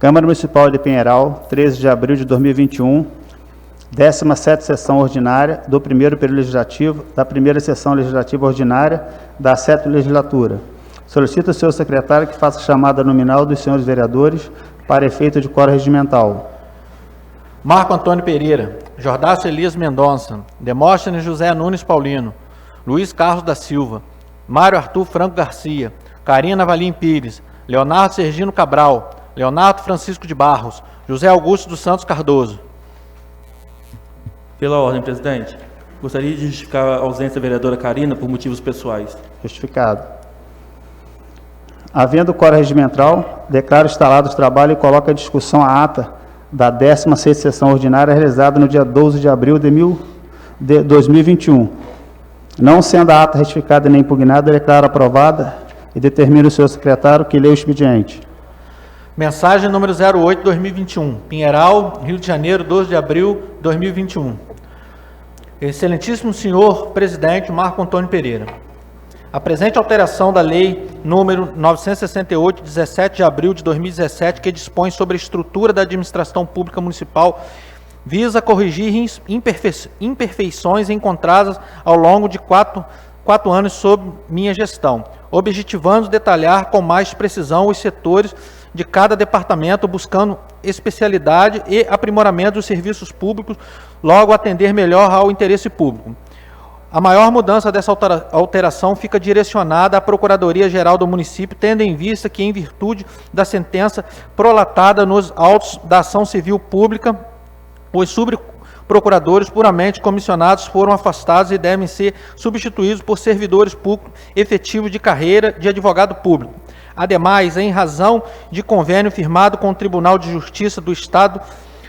Câmara Municipal de Pinheiral, 13 de abril de 2021, 17ª sessão ordinária do primeiro período legislativo, da primeira sessão legislativa ordinária da 7ª legislatura. Solicito ao senhor secretário que faça a chamada nominal dos senhores vereadores para efeito de quórum regimental. Marco Antônio Pereira, Jordácio Elias Mendonça, Demóstenes José Nunes Paulino, Luiz Carlos da Silva, Mário Arthur Franco Garcia, Carina Valim Pires, Leonardo Sergino Cabral, Leonardo Francisco de Barros, José Augusto dos Santos Cardoso. Pela ordem, presidente. Gostaria de justificar a ausência da vereadora Carina por motivos pessoais. Justificado. Havendo quórum regimental, declaro instalados o trabalho e coloco à discussão a ata da 16ª sessão ordinária realizada no dia 12 de abril de 2021. Não sendo a ata retificada nem impugnada, declaro aprovada e determino o senhor secretário que leia o expediente. Mensagem número 08/2021, Pinheiral, Rio de Janeiro, 12 de abril de 2021. Excelentíssimo senhor presidente Marco Antônio Pereira, a presente alteração da lei número 968, 17 de abril de 2017, que dispõe sobre a estrutura da administração pública municipal, visa corrigir imperfeições encontradas ao longo de quatro anos sob minha gestão, objetivando detalhar com mais precisão os setores de cada departamento, buscando especialidade e aprimoramento dos serviços públicos, logo atender melhor ao interesse público. A maior mudança dessa alteração fica direcionada à Procuradoria-Geral do município, tendo em vista que, em virtude da sentença prolatada nos autos da ação civil pública, os subprocuradores puramente comissionados foram afastados e devem ser substituídos por servidores públicos efetivos de carreira de advogado público. Ademais, em razão de convênio firmado com o Tribunal de Justiça do Estado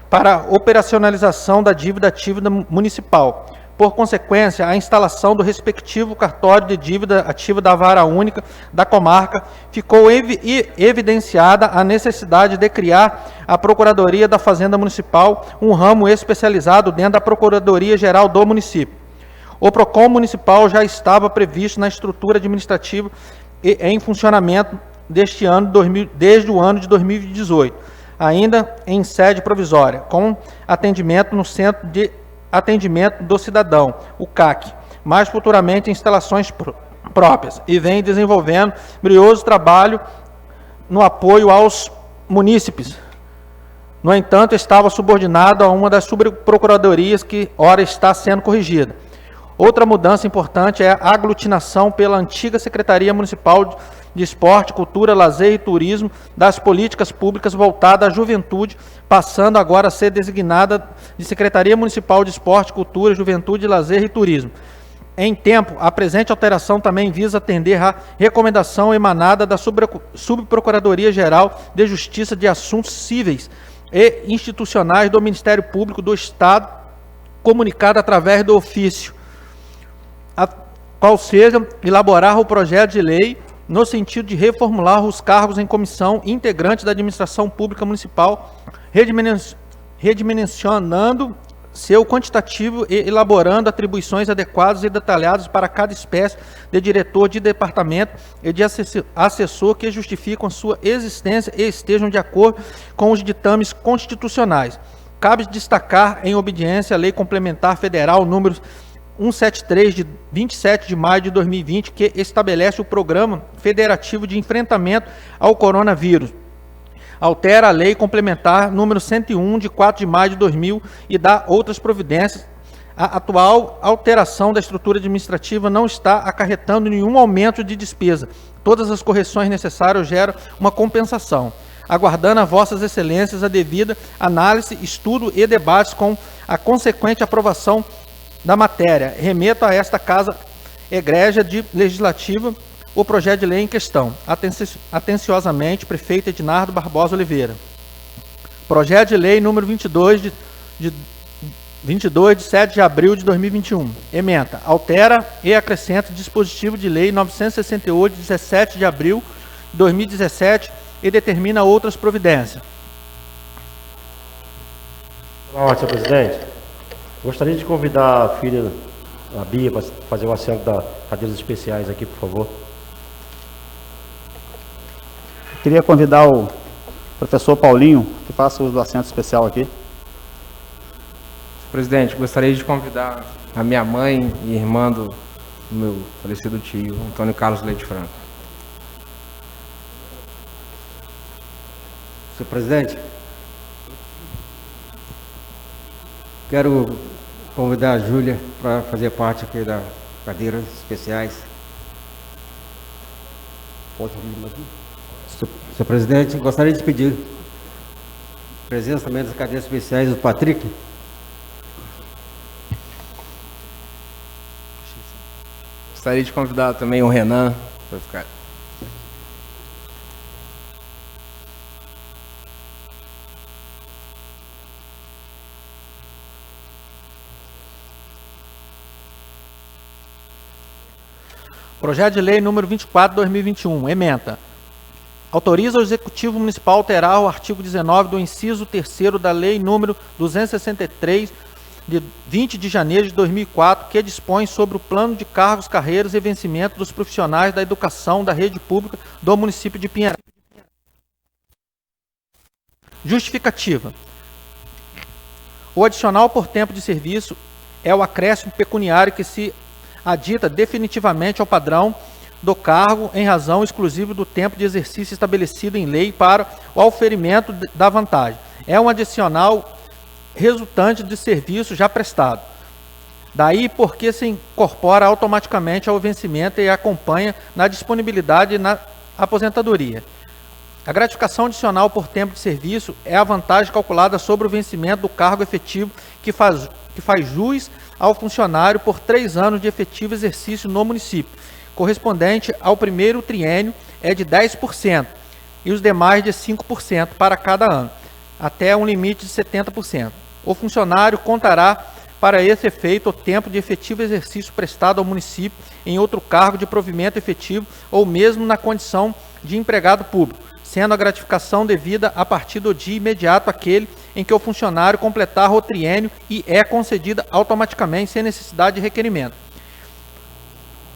para a operacionalização da dívida ativa municipal. Por consequência, a instalação do respectivo cartório de dívida ativa da Vara Única da comarca, ficou evidenciada a necessidade de criar a Procuradoria da Fazenda Municipal, um ramo especializado dentro da Procuradoria-Geral do município. O PROCON municipal já estava previsto na estrutura administrativa e em funcionamento desde o ano de 2018, ainda em sede provisória, com atendimento no Centro de Atendimento do Cidadão, o CAC, mais futuramente em instalações próprias, e vem desenvolvendo brioso trabalho no apoio aos munícipes. No entanto, estava subordinado a uma das subprocuradorias que ora está sendo corrigida. Outra mudança importante é a aglutinação pela antiga Secretaria Municipal de Esporte, Cultura, Lazer e Turismo das políticas públicas voltadas à juventude, passando agora a ser designada de Secretaria Municipal de Esporte, Cultura, Juventude, Lazer e Turismo. Em tempo, a presente alteração também visa atender à recomendação emanada da Subprocuradoria-Geral de Justiça de Assuntos Cíveis e Institucionais do Ministério Público do Estado, comunicada através do ofício, qual seja elaborar o projeto de lei no sentido de reformular os cargos em comissão integrante da administração pública municipal, redimensionando seu quantitativo e elaborando atribuições adequadas e detalhadas para cada espécie de diretor de departamento e de assessor que justificam sua existência e estejam de acordo com os ditames constitucionais. Cabe destacar, em obediência à Lei Complementar Federal número 173, de 27 de maio de 2020, que estabelece o Programa Federativo de Enfrentamento ao Coronavírus. Altera a Lei Complementar número 101, de 4 de maio de 2000, e dá outras providências. A atual alteração da estrutura administrativa não está acarretando nenhum aumento de despesa. Todas as correções necessárias geram uma compensação. Aguardando a vossas excelências a devida análise, estudo e debates com a consequente aprovação da matéria, remeto a esta Casa Egrégia de Legislativa o projeto de lei em questão. Atenciosamente, prefeito Ednardo Barbosa Oliveira. Projeto de lei número 22 de 7 de abril de 2021. Ementa, altera e acrescenta o dispositivo de lei 968 de 17 de abril de 2017 e determina outras providências. Boa noite, senhor presidente. Gostaria de convidar a filha, a Bia, para fazer o assento das cadeiras especiais aqui, por favor. Queria convidar o Professor Paulinho, que faça uso do assento especial aqui. Presidente, gostaria de convidar a minha mãe e irmã do meu falecido tio, Antônio Carlos Leite Franco. Senhor presidente, quero convidar a Júlia para fazer parte aqui das cadeiras especiais. Senhor presidente, gostaria de pedir presença também das cadeiras especiais do Patrick. Gostaria de convidar também o Renan para ficar. Projeto de Lei número 24/2021, ementa. Autoriza o Executivo Municipal a alterar o artigo 19 do inciso 3º da Lei número 263, de 20 de janeiro de 2004, que dispõe sobre o plano de cargos, carreiras e vencimento dos profissionais da educação da rede pública do município de Pinheiral. Justificativa. O adicional por tempo de serviço é o acréscimo pecuniário que se adita definitivamente ao padrão do cargo em razão exclusiva do tempo de exercício estabelecido em lei para o auferimento da vantagem. É um adicional resultante de serviço já prestado. Daí porque se incorpora automaticamente ao vencimento e acompanha na disponibilidade na aposentadoria. A gratificação adicional por tempo de serviço é a vantagem calculada sobre o vencimento do cargo efetivo que faz jus ao funcionário por 3 anos de efetivo exercício no município, correspondente ao primeiro triênio é de 10% e os demais de 5% para cada ano, até um limite de 70%. O funcionário contará para esse efeito o tempo de efetivo exercício prestado ao município em outro cargo de provimento efetivo ou mesmo na condição de empregado público, sendo a gratificação devida a partir do dia imediato àquele em que o funcionário completar o triênio e é concedida automaticamente sem necessidade de requerimento.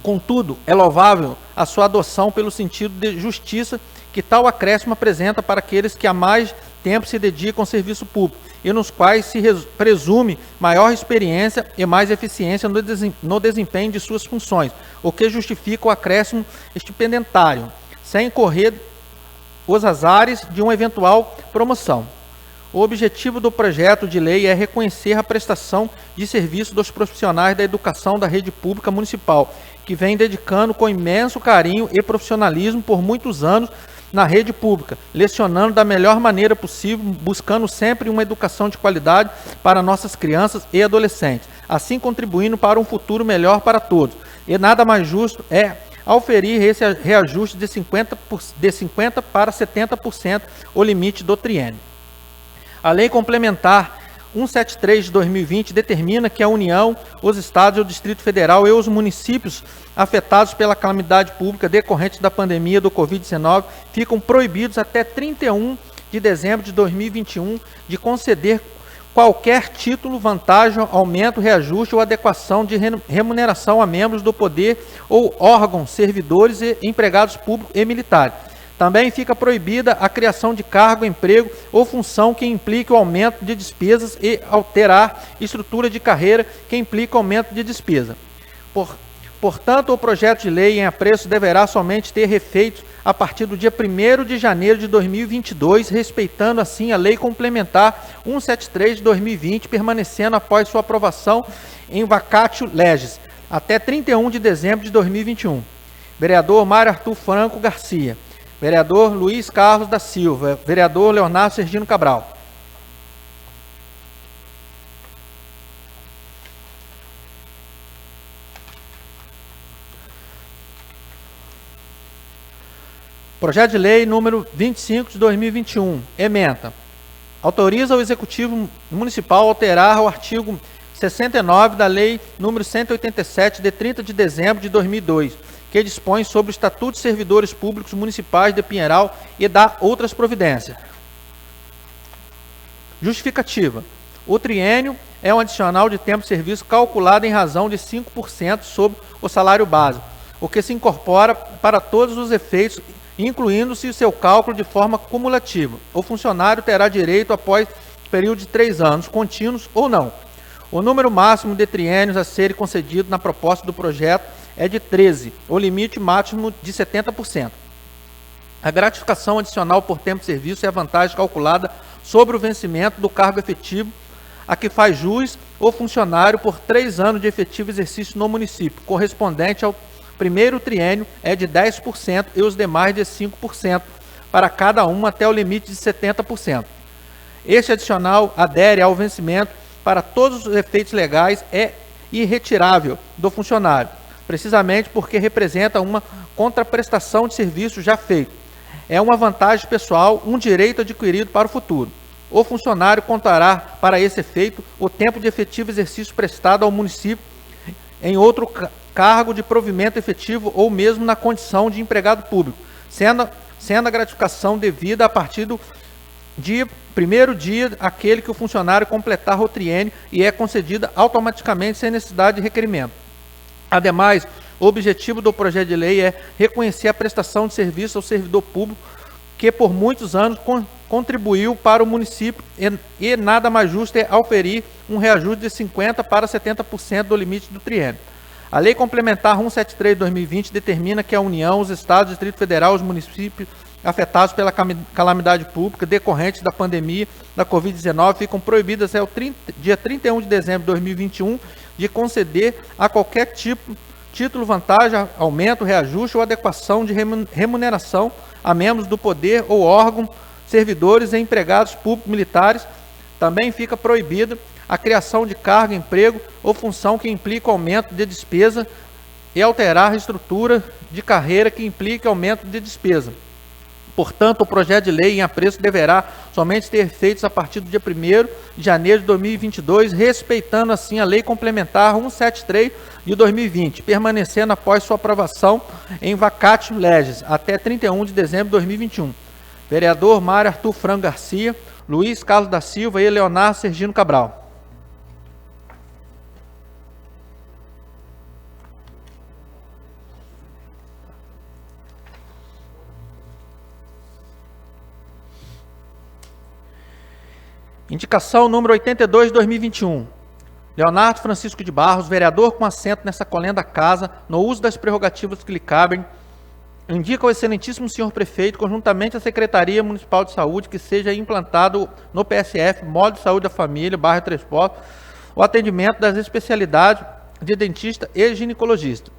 Contudo, é louvável a sua adoção pelo sentido de justiça que tal acréscimo apresenta para aqueles que há mais tempo se dedicam ao serviço público e nos quais se presume maior experiência e mais eficiência no desempenho de suas funções, o que justifica o acréscimo estipendiário, sem incorrer os azares de uma eventual promoção. O objetivo do projeto de lei é reconhecer a prestação de serviço dos profissionais da educação da rede pública municipal, que vem dedicando com imenso carinho e profissionalismo por muitos anos na rede pública, lecionando da melhor maneira possível, buscando sempre uma educação de qualidade para nossas crianças e adolescentes, assim contribuindo para um futuro melhor para todos. E nada mais justo é auferir esse reajuste de 50% para 70%, o limite do triênio. A Lei Complementar 173 de 2020 determina que a União, os Estados, o Distrito Federal e os municípios afetados pela calamidade pública decorrente da pandemia do Covid-19 ficam proibidos até 31 de dezembro de 2021 de conceder qualquer título, vantagem, aumento, reajuste ou adequação de remuneração a membros do poder ou órgãos, servidores e empregados públicos e militares. Também fica proibida a criação de cargo, emprego ou função que implique o aumento de despesas e alterar estrutura de carreira que implique aumento de despesa. Portanto, o projeto de lei em apreço deverá somente ter efeitos a partir do dia 1º de janeiro de 2022, respeitando assim a Lei Complementar 173 de 2020, permanecendo após sua aprovação em vacatio legis, até 31 de dezembro de 2021. Vereador Mário Arthur Franco Garcia. Vereador Luiz Carlos da Silva. Vereador Leonardo Sergino Cabral. Projeto de Lei número 25 de 2021, ementa. Autoriza o Executivo Municipal a alterar o artigo 69 da Lei número 187, de 30 de dezembro de 2002, que dispõe sobre o Estatuto de Servidores Públicos Municipais de Pinheiral e dá outras providências. Justificativa. O triênio é um adicional de tempo de serviço calculado em razão de 5% sobre o salário básico, o que se incorpora para todos os efeitos incluindo-se o seu cálculo de forma cumulativa. O funcionário terá direito após período de 3 anos, contínuos ou não. O número máximo de triênios a ser concedido na proposta do projeto é de 13, o limite máximo de 70%. A gratificação adicional por tempo de serviço é a vantagem calculada sobre o vencimento do cargo efetivo a que faz jus o funcionário por 3 anos de efetivo exercício no município, correspondente ao primeiro triênio é de 10% e os demais de 5% para cada um até o limite de 70%. Este adicional adere ao vencimento para todos os efeitos legais é irretirável do funcionário, precisamente porque representa uma contraprestação de serviço já feito. É uma vantagem pessoal, um direito adquirido para o futuro. O funcionário contará para esse efeito o tempo de efetivo exercício prestado ao município em outro cargo de provimento efetivo ou mesmo na condição de empregado público, sendo a gratificação devida a partir do primeiro dia aquele que o funcionário completar o triênio e é concedida automaticamente sem necessidade de requerimento. Ademais, o objetivo do projeto de lei é reconhecer a prestação de serviço ao servidor público que por muitos anos contribuiu para o município e nada mais justo é auferir um reajuste de 50% para 70% do limite do triênio. A Lei Complementar 173 de 2020 determina que a União, os Estados, o Distrito Federal, os municípios afetados pela calamidade pública decorrente da pandemia da Covid-19 ficam proibidas até o dia 31 de dezembro de 2021 de conceder a qualquer título, vantagem, aumento, reajuste ou adequação de remuneração a membros do poder ou órgão, servidores e empregados públicos militares. Também fica proibida a criação de cargo, emprego ou função que implique aumento de despesa e alterar a estrutura de carreira que implique aumento de despesa. Portanto, o projeto de lei em apreço deverá somente ter efeitos a partir do dia 1º de janeiro de 2022, respeitando assim a Lei Complementar 173 de 2020, permanecendo após sua aprovação em vacatio legis até 31 de dezembro de 2021. Vereador Mário Arthur Franco Garcia, Luiz Carlos da Silva e Leonardo Sergino Cabral. Indicação número 82 de 2021. Leonardo Francisco de Barros, vereador com assento nessa colenda da casa, no uso das prerrogativas que lhe cabem, indica ao excelentíssimo senhor prefeito, conjuntamente à Secretaria Municipal de Saúde, que seja implantado no PSF, modo de saúde da família, bairro Três Portos, o atendimento das especialidades de dentista e ginecologista.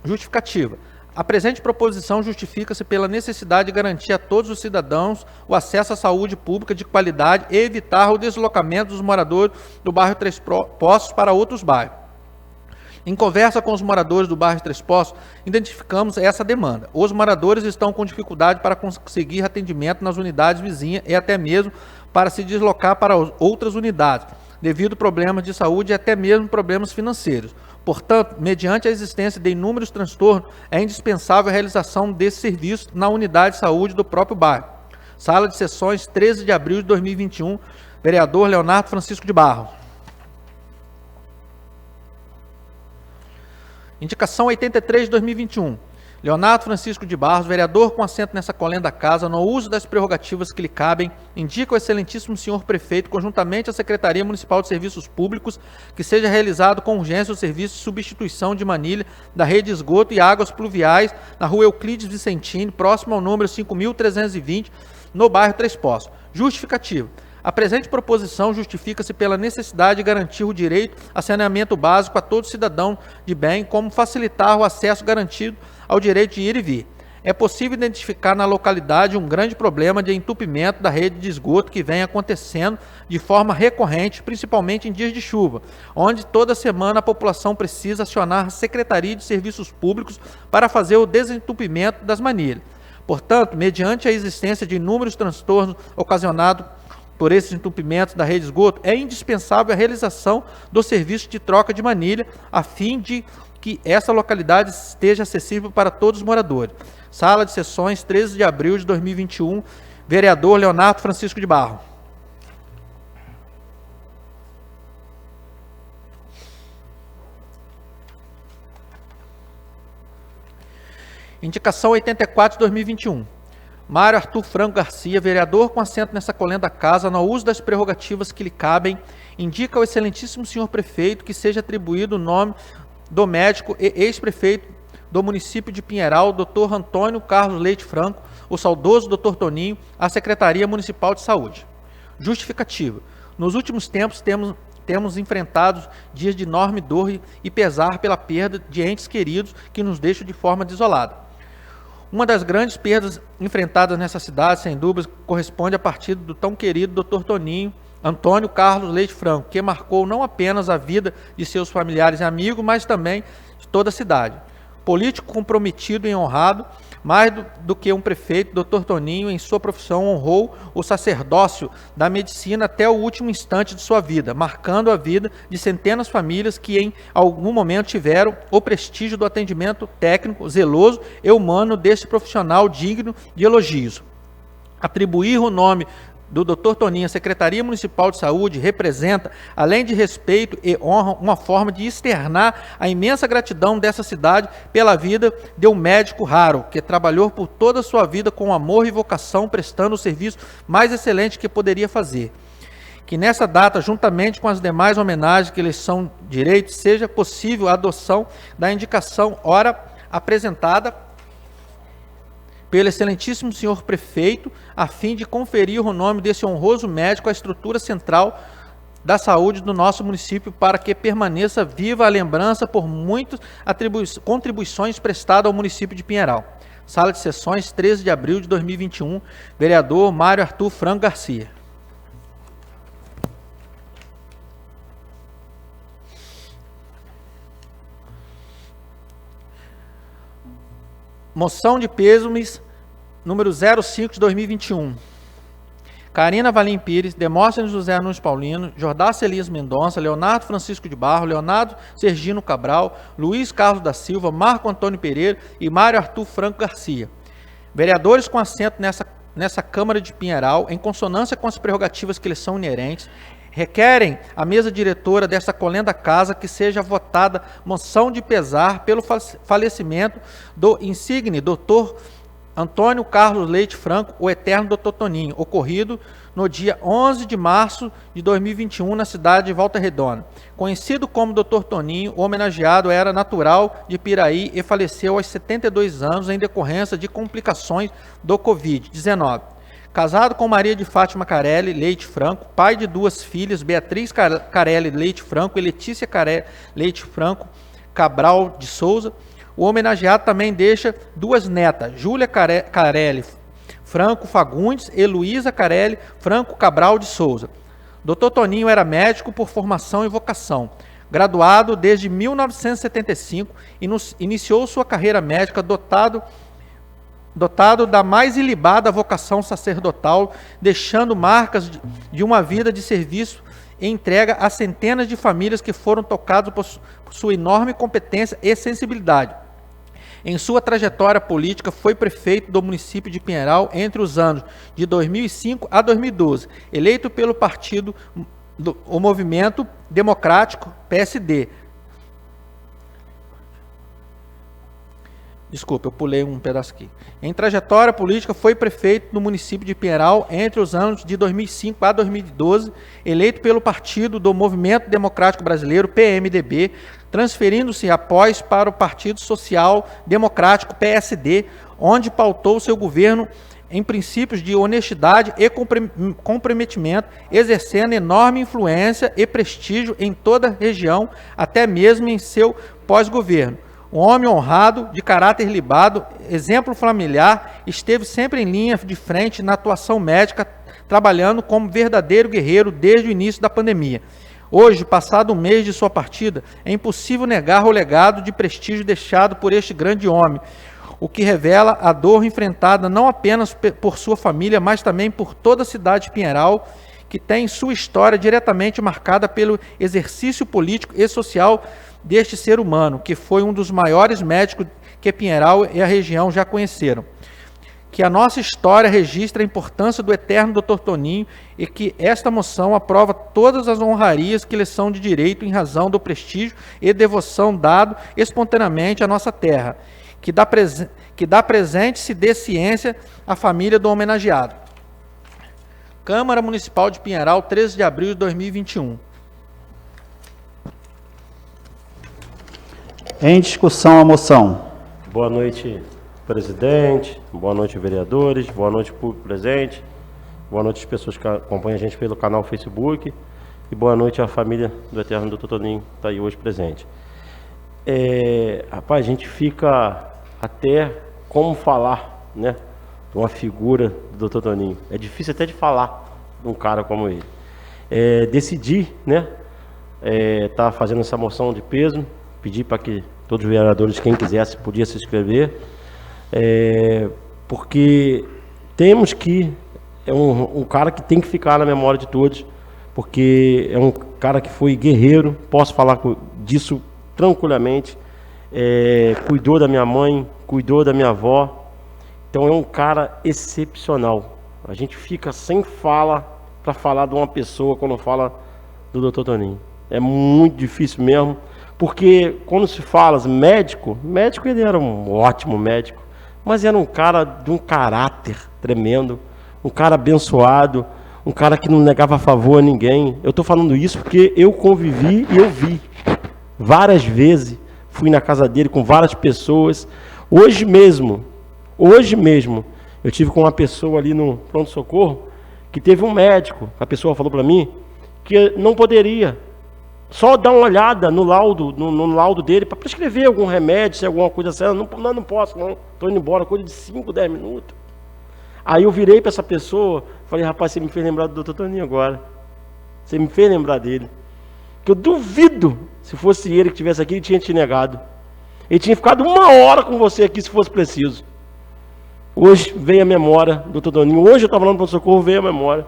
Justificativa. A presente proposição justifica-se pela necessidade de garantir a todos os cidadãos o acesso à saúde pública de qualidade e evitar o deslocamento dos moradores do bairro Três Poços para outros bairros. Em conversa com os moradores do bairro Três Poços, identificamos essa demanda. Os moradores estão com dificuldade para conseguir atendimento nas unidades vizinhas e até mesmo para se deslocar para outras unidades, devido a problemas de saúde e até mesmo problemas financeiros. Portanto, mediante a existência de inúmeros transtornos, é indispensável a realização desse serviço na unidade de saúde do próprio bairro. Sala de sessões, 13 de abril de 2021, vereador Leonardo Francisco de Barros. Indicação 83 de 2021. Leonardo Francisco de Barros, vereador com assento nessa colenda da casa, no uso das prerrogativas que lhe cabem, indica ao excelentíssimo senhor prefeito, conjuntamente à Secretaria Municipal de Serviços Públicos, que seja realizado com urgência o serviço de substituição de manilha da rede de esgoto e águas pluviais na rua Euclides Vicentini, próximo ao número 5.320, no bairro Três Poços. Justificativa. A presente proposição justifica-se pela necessidade de garantir o direito a saneamento básico a todo cidadão de bem, como facilitar o acesso garantido ao direito de ir e vir. É possível identificar na localidade um grande problema de entupimento da rede de esgoto que vem acontecendo de forma recorrente, principalmente em dias de chuva, onde toda semana a população precisa acionar a Secretaria de Serviços Públicos para fazer o desentupimento das manilhas. Portanto, mediante a existência de inúmeros transtornos ocasionados por esses entupimentos da rede de esgoto, é indispensável a realização do serviço de troca de manilha, a fim de que essa localidade esteja acessível para todos os moradores. Sala de sessões, 13 de abril de 2021, vereador Leonardo Francisco de Barros. Indicação 84 de 2021. Mário Arthur Franco Garcia, vereador com assento nessa colenda casa, no uso das prerrogativas que lhe cabem, indica ao excelentíssimo senhor prefeito que seja atribuído o nome do médico e ex-prefeito do município de Pinheiral, Dr. Antônio Carlos Leite Franco, o saudoso Dr. Toninho, à Secretaria Municipal de Saúde. Justificativa. Nos últimos tempos temos enfrentado dias de enorme dor e pesar pela perda de entes queridos que nos deixam de forma desolada. Uma das grandes perdas enfrentadas nessa cidade, sem dúvida, corresponde à partida do tão querido Dr. Toninho, Antônio Carlos Leite Franco, que marcou não apenas a vida de seus familiares e amigos, mas também de toda a cidade. Político comprometido e honrado, mais do que um prefeito, Dr. Toninho, em sua profissão, honrou o sacerdócio da medicina até o último instante de sua vida, marcando a vida de centenas de famílias que em algum momento tiveram o prestígio do atendimento técnico, zeloso e humano deste profissional digno de elogios. Atribuir o nome do Dr. Toninho à Secretaria Municipal de Saúde representa, além de respeito e honra, uma forma de externar a imensa gratidão dessa cidade pela vida de um médico raro, que trabalhou por toda a sua vida com amor e vocação, prestando o serviço mais excelente que poderia fazer. Que nessa data, juntamente com as demais homenagens que lhes são direito, seja possível a adoção da indicação ora apresentada pelo excelentíssimo senhor prefeito, a fim de conferir o nome desse honroso médico à estrutura central da saúde do nosso município, para que permaneça viva a lembrança por muitas contribuições prestadas ao município de Pinheiral. Sala de Sessões, 13 de abril de 2021, vereador Mário Arthur Franco Garcia. Moção de pêsames número 05 de 2021. Karina Valim Pires, Demóstenes José Nunes Paulino, Jordace Elias Mendonça, Leonardo Francisco de Barro, Leonardo Sergino Cabral, Luiz Carlos da Silva, Marco Antônio Pereira e Mário Arthur Franco Garcia. Vereadores com assento nessa Câmara de Pinheiral, em consonância com as prerrogativas que lhes são inerentes, requerem à mesa diretora dessa colenda casa que seja votada moção de pesar pelo falecimento do insigne Dr. Antônio Carlos Leite Franco, o eterno Dr. Toninho, ocorrido no dia 11 de março de 2021 na cidade de Volta Redonda. Conhecido como Dr. Toninho, o homenageado era natural de Piraí e faleceu aos 72 anos em decorrência de complicações do Covid-19. Casado com Maria de Fátima Carelli Leite Franco, pai de duas filhas, Beatriz Carelli Leite Franco e Letícia Carelli Leite Franco Cabral de Souza, o homenageado também deixa duas netas, Júlia Carelli Franco Fagundes e Luísa Carelli Franco Cabral de Souza. Dr. Toninho era médico por formação e vocação. Graduado desde 1975, iniciou sua carreira médica dotado da mais ilibada vocação sacerdotal, deixando marcas de uma vida de serviço e entrega a centenas de famílias que foram tocadas por sua enorme competência e sensibilidade. Em sua trajetória política, foi prefeito do município de Pinheiral entre os anos de 2005 a 2012, eleito pelo partido o Movimento Democrático, PSD. Desculpa, eu pulei um pedaço aqui. Em trajetória política, foi prefeito do município de Pinheiral entre os anos de 2005 a 2012, eleito pelo partido do Movimento Democrático Brasileiro, PMDB, transferindo-se após para o Partido Social Democrático, PSD, onde pautou seu governo em princípios de honestidade e comprometimento, exercendo enorme influência e prestígio em toda a região, até mesmo em seu pós-governo. Um homem honrado, de caráter libado, exemplo familiar, esteve sempre em linha de frente na atuação médica, trabalhando como verdadeiro guerreiro desde o início da pandemia. Hoje, passado um mês de sua partida, é impossível negar o legado de prestígio deixado por este grande homem, o que revela a dor enfrentada não apenas por sua família, mas também por toda a cidade de Pinheiral, que tem sua história diretamente marcada pelo exercício político e social deste ser humano, que foi um dos maiores médicos que Pinheiral e a região já conheceram. Que a nossa história registre a importância do eterno Dr. Toninho e que esta moção aprova todas as honrarias que lhe são de direito em razão do prestígio e devoção dado espontaneamente à nossa terra. que dá presente-se de ciência à família do homenageado. Câmara Municipal de Pinheiral, 13 de abril de 2021. Em discussão a moção. Boa noite, presidente. Boa noite, vereadores. Boa noite, público presente. Boa noite às pessoas que acompanham a gente pelo canal Facebook. E boa noite à família do eterno Dr. Toninho, que está aí hoje presente. Rapaz, a gente fica até como falar, né, de uma figura do Dr. Toninho. É difícil até de falar de um cara como ele. Decidi, né, tá fazendo essa moção de peso, pedi para que todos os vereadores, quem quisesse, podia se inscrever, porque temos que, um cara que tem que ficar na memória de todos, porque é um cara que foi guerreiro, posso falar disso tranquilamente, cuidou da minha mãe, cuidou da minha avó, então é um cara excepcional. A gente fica sem fala para falar de uma pessoa quando fala do Dr. Toninho. É muito difícil mesmo, porque quando se fala médico ele era um ótimo médico, mas era um cara de um caráter tremendo, um cara abençoado, um cara que não negava favor a ninguém. Eu estou falando isso porque eu convivi e eu vi várias vezes, fui na casa dele com várias pessoas. Hoje mesmo, eu tive com uma pessoa ali no pronto-socorro, que teve um médico, a pessoa falou para mim, que não poderia só dar uma olhada no laudo dele, para prescrever algum remédio, se alguma coisa assim. Não posso, não, estou indo embora, coisa de 5, 10 minutos. Aí eu virei para essa pessoa, falei, rapaz, você me fez lembrar do Dr. Toninho agora, você me fez lembrar dele, que eu duvido, se fosse ele que estivesse aqui, ele tinha te negado. Ele tinha ficado 1 hora com você aqui, se fosse preciso. Hoje veio a memória do Dr. Toninho. Hoje eu estava falando para o socorro, veio a memória.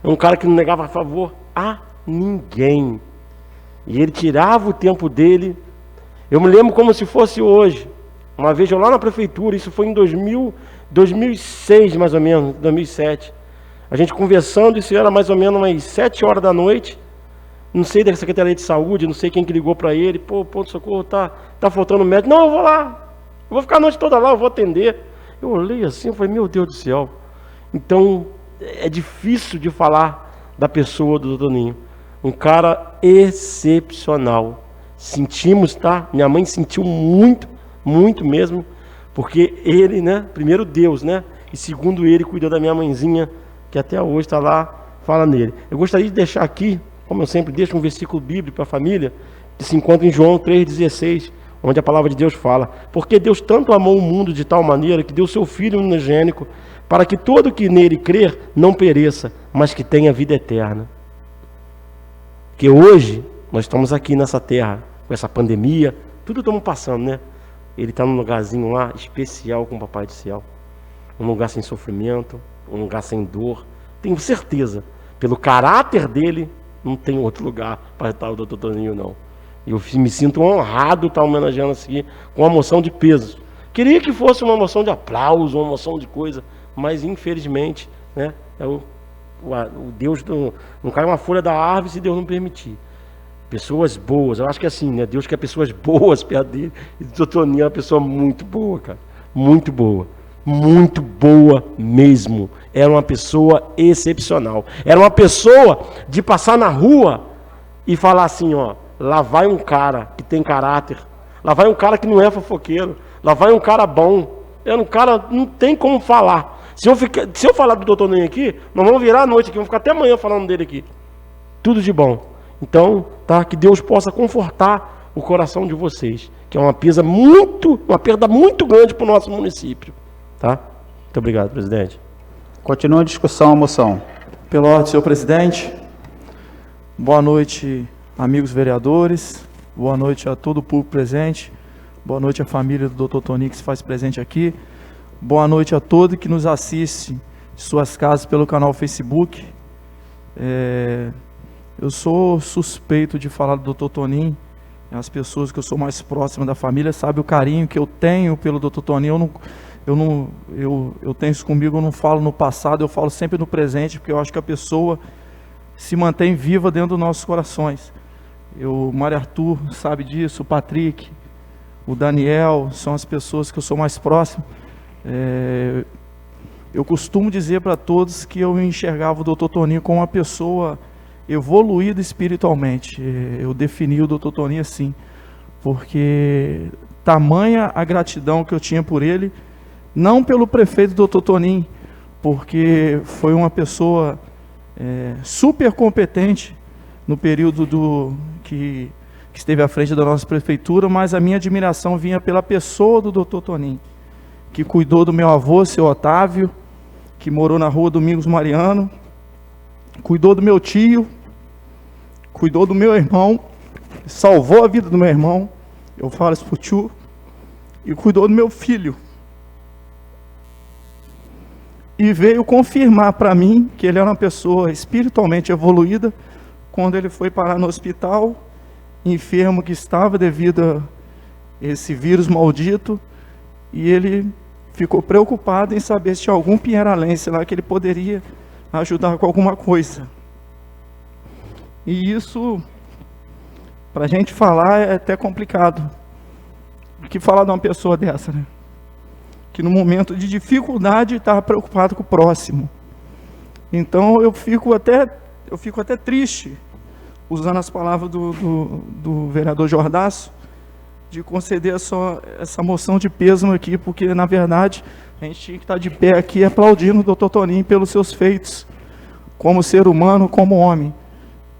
É um cara que não negava favor a ninguém. E ele tirava o tempo dele. Eu me lembro como se fosse hoje. Uma vez eu lá na prefeitura, isso foi em 2006 mais ou menos, 2007. A gente conversando, isso era mais ou menos umas 7 horas da noite. Não sei da Secretaria de Saúde, não sei quem que ligou para ele. Pô, ponto-socorro, tá faltando médico. Não, eu vou lá. Eu vou ficar a noite toda lá, eu vou atender. Eu olhei assim, eu falei, meu Deus do céu. Então, é difícil de falar da pessoa do Dr. Toninho. Um cara excepcional. Sentimos, tá? Minha mãe sentiu muito, muito mesmo, porque ele, né? Primeiro Deus, né? E segundo ele, cuidou da minha mãezinha, que até hoje está lá, fala nele. Eu gostaria de deixar aqui, como eu sempre deixo, um versículo bíblico para a família, que se encontra em João 3,16, onde a palavra de Deus fala, porque Deus tanto amou o mundo de tal maneira que deu seu Filho unigênito, para que todo que nele crer não pereça, mas que tenha vida eterna. Que hoje, nós estamos aqui nessa terra, com essa pandemia, tudo estamos passando, né? Ele está num lugarzinho lá, especial com o Papai do Céu. Um lugar sem sofrimento, um lugar sem dor. Tenho certeza, pelo caráter dele, não tem outro lugar para estar o Dr. Toninho, não. E eu me sinto honrado estar homenageando assim, com uma moção de peso. Queria que fosse uma moção de aplauso, uma moção de coisa, mas infelizmente, né, o Deus não cai uma folha da árvore se Deus não permitir. Pessoas boas, eu acho que é assim, né? Deus quer pessoas boas perto dele. E o Dr. Toninho é uma pessoa muito boa, cara. Muito boa mesmo. Era uma pessoa excepcional. Era uma pessoa de passar na rua e falar assim, ó, lá vai um cara que tem caráter, lá vai um cara que não é fofoqueiro, lá vai um cara bom. Era um cara, não tem como falar. Se eu falar do Dr. Toninho aqui, nós vamos virar a noite aqui, vamos ficar até amanhã falando dele aqui. Tudo de bom. Então, tá, que Deus possa confortar o coração de vocês, que é uma perda muito grande para o nosso município. Tá? Muito obrigado, presidente. Continua a discussão a moção. Pela ordem, senhor presidente. Boa noite, amigos vereadores. Boa noite a todo o público presente. Boa noite à família do Dr. Toninho que se faz presente aqui. Boa noite a todos que nos assistem de suas casas pelo canal Facebook. Eu sou suspeito de falar do Dr. Toninho. As pessoas que eu sou mais próximas da família sabem o carinho que eu tenho pelo Dr. Toninho. Eu tenho isso comigo, eu não falo no passado, eu falo sempre no presente, porque eu acho que a pessoa se mantém viva dentro dos nossos corações. O Mário Arthur sabe disso, o Patrick, o Daniel, são as pessoas que eu sou mais próximo. Eu costumo dizer para todos que eu enxergava o Dr. Toninho como uma pessoa evoluída espiritualmente. Eu defini o Dr. Toninho assim, porque tamanha a gratidão que eu tinha por ele, não pelo prefeito Dr. Toninho, porque foi uma pessoa super competente no período que esteve à frente da nossa prefeitura, mas a minha admiração vinha pela pessoa do Dr. Toninho, que cuidou do meu avô, seu Otávio, que morou na rua Domingos Mariano, cuidou do meu tio, cuidou do meu irmão, salvou a vida do meu irmão, eu falo isso pro tio, e cuidou do meu filho. E veio confirmar para mim que ele era uma pessoa espiritualmente evoluída, quando ele foi parar no hospital, enfermo que estava devido a esse vírus maldito, e ele ficou preocupado em saber se tinha algum pinheirense lá que ele poderia ajudar com alguma coisa. E isso, para a gente falar, é até complicado. O que falar de uma pessoa dessa, né? Que no momento de dificuldade estava preocupado com o próximo. Então eu fico até triste, usando as palavras do vereador Jordaço, de conceder essa moção de pêsamo aqui, porque na verdade a gente tinha que estar de pé aqui aplaudindo o Dr. Toninho pelos seus feitos, como ser humano, como homem.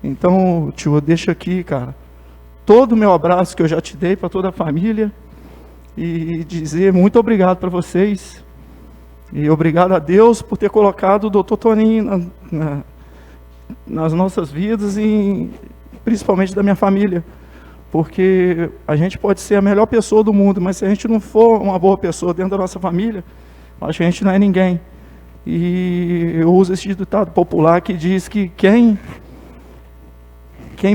Então, tio, eu deixo aqui, cara, todo o meu abraço que eu já te dei para toda a família, e dizer muito obrigado para vocês, e obrigado a Deus por ter colocado o Dr. Toninho nas nossas vidas, e principalmente da minha família, porque a gente pode ser a melhor pessoa do mundo, mas se a gente não for uma boa pessoa dentro da nossa família, acho que a gente não é ninguém. E eu uso esse ditado popular que diz que quem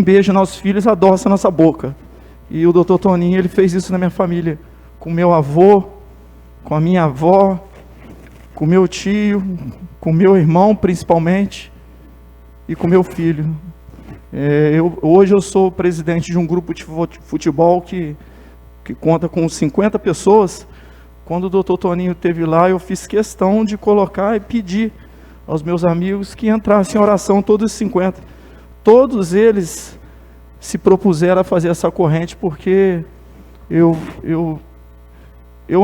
beija nossos filhos adoça a nossa boca. E o Dr. Toninho, ele fez isso na minha família, com meu avô, com a minha avó, com meu tio, com meu irmão principalmente, e com meu filho. Hoje eu sou presidente de um grupo de futebol que conta com 50 pessoas. Quando o Dr. Toninho esteve lá, eu fiz questão de colocar e pedir aos meus amigos que entrassem em oração, todos os 50. Todos eles se propuseram a fazer essa corrente, porque eu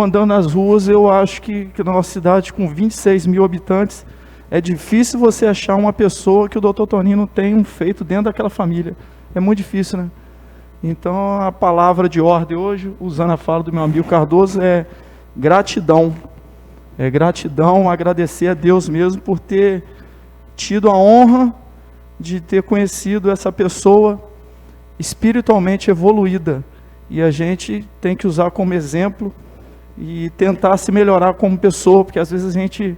andando nas ruas, eu acho que na nossa cidade, com 26 mil habitantes, é difícil você achar uma pessoa que o Dr. Toninho não tem um feito dentro daquela família. É muito difícil, né? Então, a palavra de ordem hoje, usando a fala do meu amigo Cardoso, é gratidão. É gratidão, agradecer a Deus mesmo por ter tido a honra de ter conhecido essa pessoa espiritualmente evoluída. E a gente tem que usar como exemplo e tentar se melhorar como pessoa, porque às vezes a gente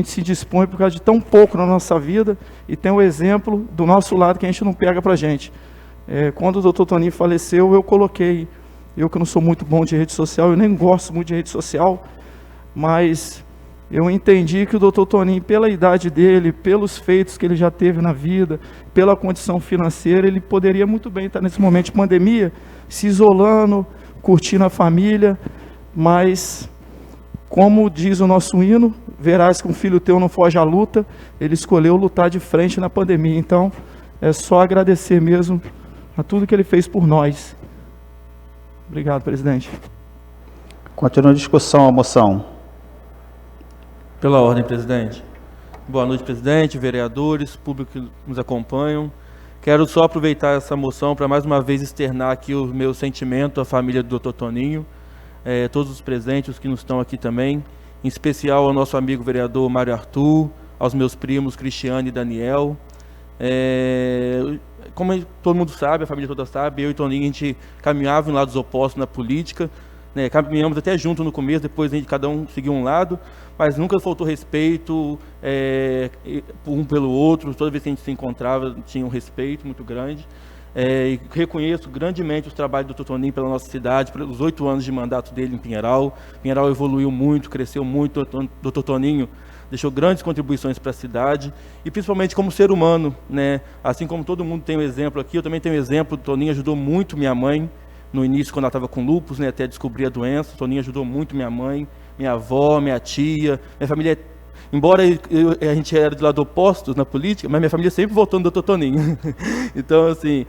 se dispõe por causa de tão pouco na nossa vida, e tem o exemplo do nosso lado que a gente não pega pra gente. Quando o Dr. Toninho faleceu, eu coloquei, eu que não sou muito bom de rede social, eu nem gosto muito de rede social, mas eu entendi que o Dr. Toninho, pela idade dele, pelos feitos que ele já teve na vida, pela condição financeira, ele poderia muito bem estar nesse momento de pandemia, se isolando, curtindo a família, mas, como diz o nosso hino, verás que um filho teu não foge à luta, ele escolheu lutar de frente na pandemia. Então, é só agradecer mesmo a tudo que ele fez por nós. Obrigado, presidente. Continua a discussão, a moção. Pela ordem, presidente. Boa noite, presidente, vereadores, público que nos acompanham. Quero só aproveitar essa moção para mais uma vez externar aqui o meu sentimento à família do Dr. Toninho, todos os presentes, os que não estão aqui também, em especial ao nosso amigo vereador Mário Arthur, aos meus primos Cristiane e Daniel. Como todo mundo sabe, a família toda sabe, eu e Toninho, a gente caminhava em lados opostos na política, né, caminhamos até junto no começo, depois a gente, cada um seguiu um lado, mas nunca faltou respeito um pelo outro. Toda vez que a gente se encontrava, tinha um respeito muito grande. E reconheço grandemente os trabalhos do Dr. Toninho pela nossa cidade, pelos 8 anos de mandato dele em Pinheiral. Pinheiral evoluiu muito, cresceu muito. O Dr. Toninho deixou grandes contribuições para a cidade, e principalmente como ser humano, né? Assim como todo mundo tem um exemplo aqui, eu também tenho um exemplo. O Toninho ajudou muito minha mãe no início, quando ela estava com lúpus, né, até descobrir a doença. O Toninho ajudou muito minha mãe, minha avó, minha tia, minha família. Embora a gente era de lado oposto na política, mas minha família sempre votou no Dr. Toninho. Então, assim,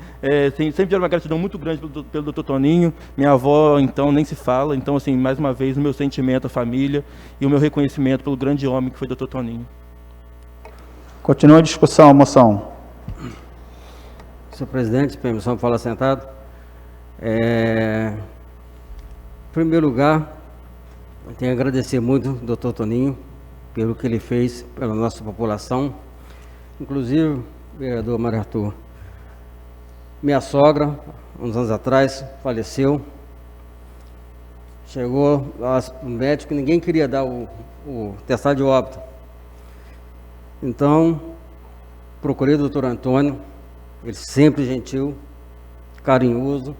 sempre tive uma gratidão muito grande pelo Dr. Toninho. Minha avó, então, nem se fala. Então, assim, mais uma vez, o meu sentimento à família e o meu reconhecimento pelo grande homem que foi o Dr. Toninho. Continua a discussão, moção. Senhor presidente, permissão para falar sentado. Em primeiro lugar, eu tenho a agradecer muito ao Dr. Toninho pelo que ele fez pela nossa população. Inclusive, vereador Mário Arthur, minha sogra, uns anos atrás, faleceu. Chegou o médico, ninguém queria dar o testado de óbito. Então, procurei o doutor Antônio, ele sempre gentil, carinhoso.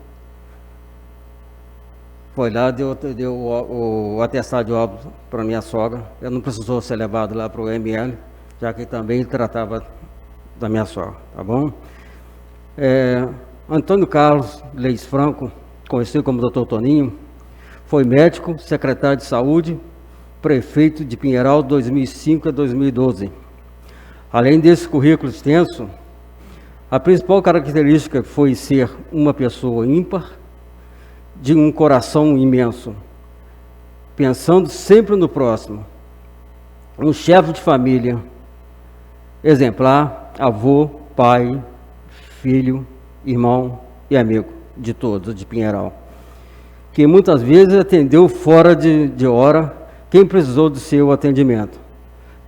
Foi lá, deu o atestado de óbito para minha sogra. Ela não precisou ser levado lá para o ML, já que também tratava da minha sogra, tá bom? Antônio Carlos Leis Franco, conhecido como Dr. Toninho, foi médico, secretário de saúde, prefeito de Pinheiral 2005 a 2012. Além desse currículo extenso, a principal característica foi ser uma pessoa ímpar, de um coração imenso, pensando sempre no próximo, um chefe de família exemplar, avô, pai, filho, irmão e amigo de todos, de Pinheiral, que muitas vezes atendeu fora de hora quem precisou do seu atendimento,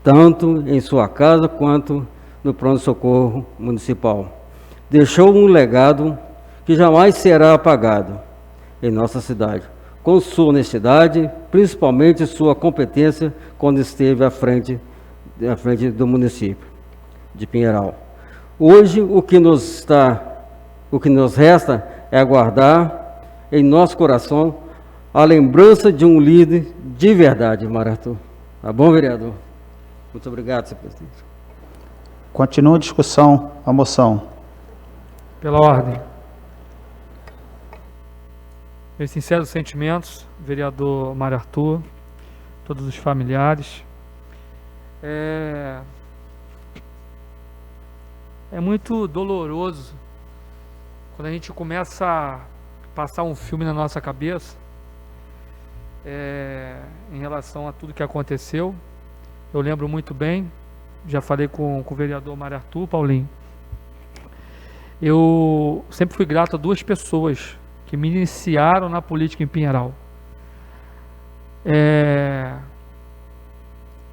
tanto em sua casa quanto no pronto-socorro municipal. Deixou um legado que jamais será apagado em nossa cidade, com sua honestidade, principalmente sua competência quando esteve à frente do município de Pinheiral. Hoje, o que nos resta é aguardar em nosso coração a lembrança de um líder de verdade, Mário Arthur. Tá bom, vereador? Muito obrigado, senhor presidente. Continua a discussão, a moção. Pela ordem. Meus sinceros sentimentos, vereador Mário Arthur, todos os familiares. É muito doloroso quando a gente começa a passar um filme na nossa cabeça em relação a tudo que aconteceu. Eu lembro muito bem, já falei com o vereador Mário Arthur, Paulinho. Eu sempre fui grato a duas pessoas que me iniciaram na política em Pinheiral.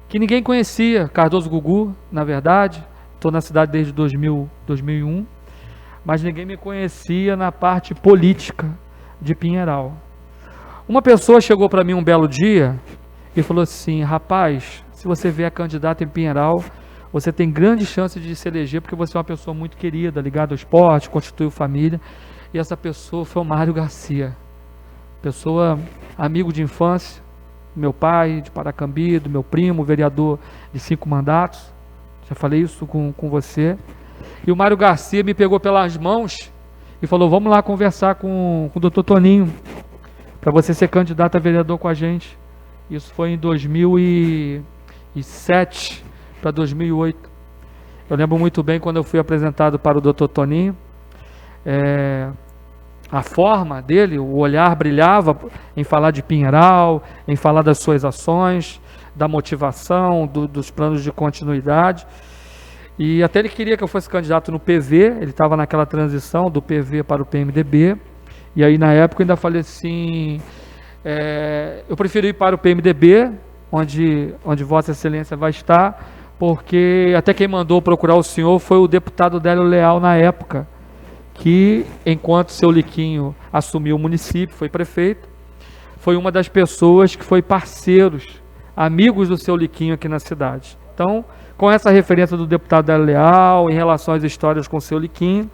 Que ninguém conhecia, Cardoso Gugu, na verdade. Estou na cidade desde 2001, mas ninguém me conhecia na parte política de Pinheiral. Uma pessoa chegou para mim um belo dia e falou assim: rapaz, se você vier candidato em Pinheiral, você tem grande chance de se eleger, porque você é uma pessoa muito querida, ligada ao esporte, constituiu família. E essa pessoa foi o Mário Garcia, pessoa amigo de infância, meu pai de Paracambi, do meu primo, vereador de 5 mandatos, já falei isso com você. E o Mário Garcia me pegou pelas mãos e falou: vamos lá conversar com o Dr. Toninho, para você ser candidato a vereador com a gente. Isso foi em 2007 para 2008. Eu lembro muito bem quando eu fui apresentado para o Dr. Toninho. A forma dele, o olhar brilhava em falar de Pinheiral, em falar das suas ações, da motivação, dos planos de continuidade. E até ele queria que eu fosse candidato no PV, ele estava naquela transição do PV para o PMDB. E aí na época eu ainda falei assim, eu prefiro ir para o PMDB, onde Vossa Excelência vai estar, porque até quem mandou procurar o senhor foi o deputado Délio Leal na época, que enquanto seu Liquinho assumiu o município, foi prefeito, foi uma das pessoas que foi parceiros, amigos do seu Liquinho aqui na cidade. Então, com essa referência do deputado Délio Leal, em relação às histórias com o seu Liquinho,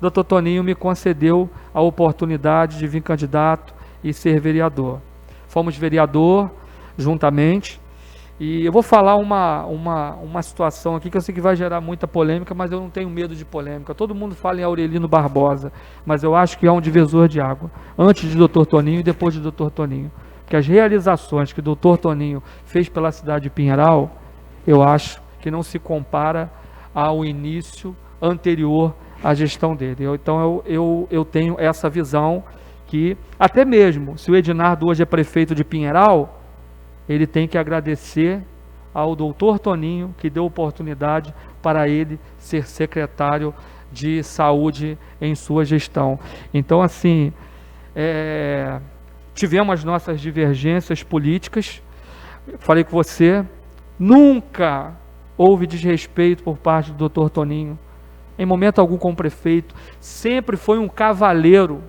o Dr. Toninho me concedeu a oportunidade de vir candidato e ser vereador. Fomos vereador juntamente, E eu vou falar uma situação aqui que eu sei que vai gerar muita polêmica, mas eu não tenho medo de polêmica. Todo mundo fala em Aurelino Barbosa, mas eu acho que há um divisor de água, antes de Dr. Toninho e depois de Dr. Toninho. Porque as realizações que o Dr. Toninho fez pela cidade de Pinheiral, eu acho que não se compara ao início anterior à gestão dele. Então eu tenho essa visão que, até mesmo se o Ednardo hoje é prefeito de Pinheiral, ele tem que agradecer ao doutor Toninho, que deu oportunidade para ele ser secretário de saúde em sua gestão. Então, assim, tivemos as nossas divergências políticas. Falei com você, nunca houve desrespeito por parte do doutor Toninho, em momento algum com o prefeito. Sempre foi um cavalheiro